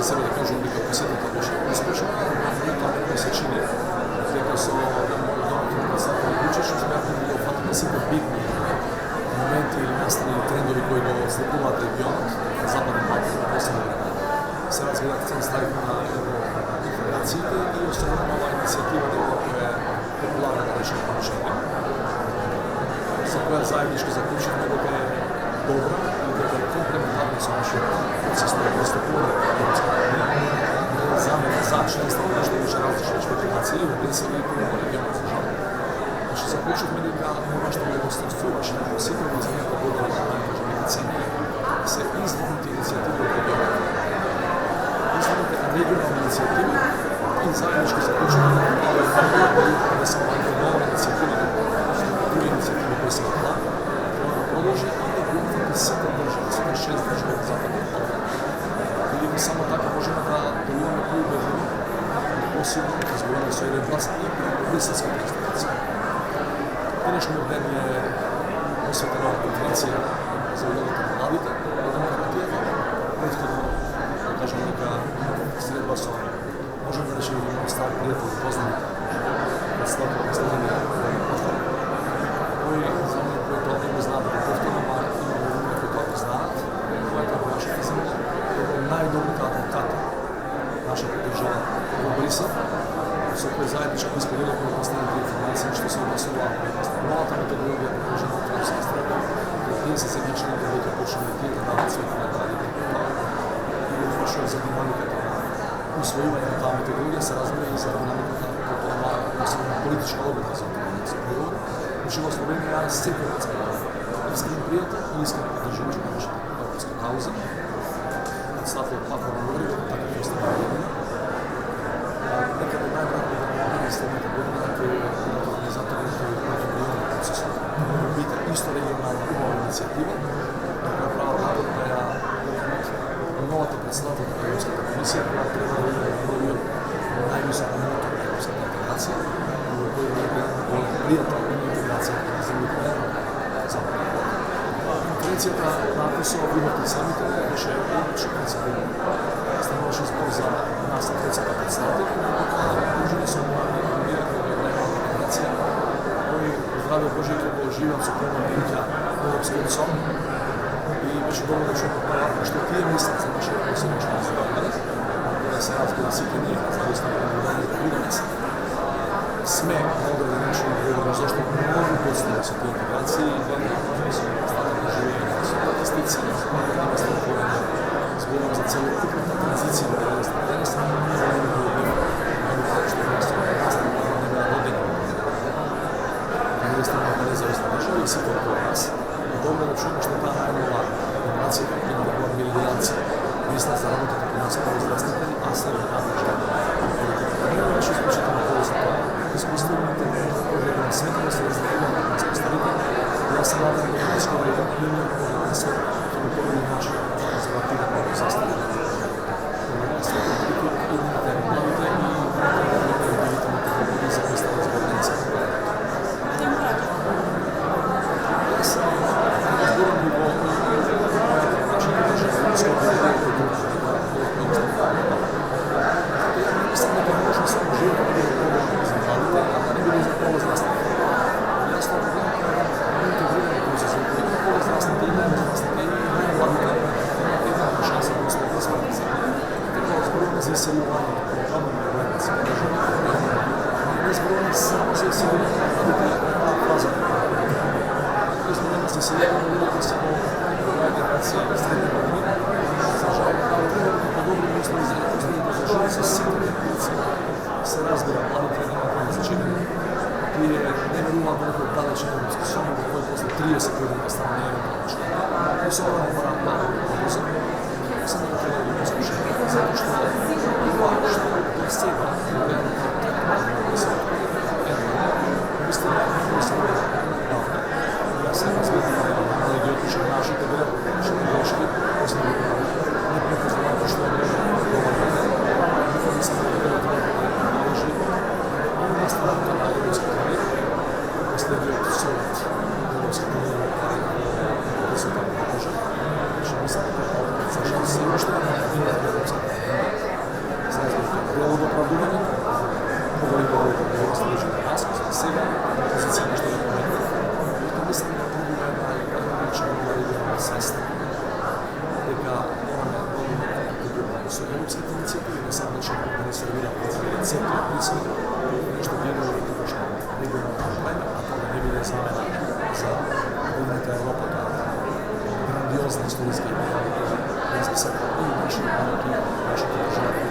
za sebe da kažem da kao posjetitelj još je uspješan, i to mi se čini дека со доматното председател Вучич успеавме да опфатиме сите битни моменти или настани или трендови кои го следуваат регионот на Западен Балкан во последно време. Се разгледа акцент ставивме на интеграциите и особено на оваа иницијатива дека е популарна на речено помишање, за која заеднички заклучивме дека е добра и дека е комплементарна со нашиот процес на пристапување кон Европската унија. За членство на нешто више различни шпекулации и обрисали и по регионот за жал. Значи, заклучивме дека ова што го достигнуваше на сите возењата години на најважни цени се изводните иницијативи од регионот. Изводните регионални иницијативи и заеднички заклучивме да се нова иницијатива, други иницијативи кои се на план, да продолжи и да го уфати сите држави, сите 6 држави на Западен Балкан. И само така можеме да делуваме поубедливо, посилно, изговорено со еден глас и при бриселската институција. Денешниот ден е посветена конференција за улогата на младите во демократијата. Претходно, да кажем дека средба со можем да речеме имам стар пријател и познат председател на Словенија, кој за оние кои тоа не го знаат, да повторно, ама има луѓе кои тоа го знаат, којата во нашата земја најдобрите адвокати нашата држава во Брисел, со кој заеднички споделивме последните информации што се однесува новата методологија предложена од Трампска страна, пред 30 седмични дека почнува тие да дават своите награди. И го вршува за динамиката на усвојување на таа методологија, се разбира и за динамиката на посебна политичка одлука за преговори. Значи во Словенија е секојот искрен пријател и искрен поддржувач на нашата европска кауза. Председател Пако говори дека така ќе остане година. Некаде најверојатно да следната година ќе бидат организатори на регионален процес. Биде исто регионална убава иницијатива, дека прават напор да ја новата председател на Европската комисија, која треба да биде бројот највисоко мотор на европската интеграција, во кој е пријател на интеграцијата на земјите на Западен Балкан. Конференцијата на АКОСО имате самите беше одлично принципирана. Стануваше збор за нас на трицата председатели, дружени со млади номинирани во регионална интеграција, кои здраве Божие ќе го живеат со полна биќа во Европскиот сон и беше добро да чујме паралелно што тие мислат за нашиот посебнички задача, да се разбира сите ние, зависно од кандидатите кои днес сме на одреден начин говорим зашто многу подстани со тие интеграции и да со статот на живење, со инвестиции, со инвестирање, зборувам за целокупната транзиција на 90 за да не бидеме што наставно да не беа родени на инвестирање на независна држава и сите околу нас. Добро да чуеме што таа најнова генерација има да бидат миленијалци мислат за работата кон нас како здравствени, а се на држава. Не беше исклучително полезно тоа. Искуствените погледи на света да се разделуваат на искуствените. Јас се надам дека скоро време имаме поглед на свет ќе го помени начин за ватиране на застави. Светот биде едните младите и дивите на технологии за кои става збор денес. Јас разборам и во начин да кажем скопите мислам дека може само живот да биде подобро за младите, а да не биде за повозрастните. Јасно да интегрираме процес, ако има повозрастните и највозрастните и најмладите, имат еднаква шанса да успеат да свајат земја. Така зборуваме за иселување по програма на војници на држава. Не зборуваме само за иселување на младите на фаза. Зборуваме за иселување на луѓето се по оваа генерација на средни години. За жал, треба да подобрим услови за живот за сите генерации. Се разбира, младите нема кој значение. Тие не веруваат во некој далечен европски сон, во кој после 30 години стана неевентуално. И со ова не мораат много да побрзо. Само да треба да ги послушаме, затоа што ова што до сега гледаме како третман на се вистина не се правда. Јас се разбирам да ги отпишам нашите грешки, основни не препознавајќи што е мислам дека треба да наложи и наставата на Европската унија, последниот совет на Европската унија да се така покажа, што мислам дека за жал се уште не е Европската унија. odlično da ne servira recept napisan, nešto bjegovi i tako što bjegovi problema, a to da ne bude zamena za Budneta Evropa, to je grandiozna studijska ideja, da se sad i naši podržavaju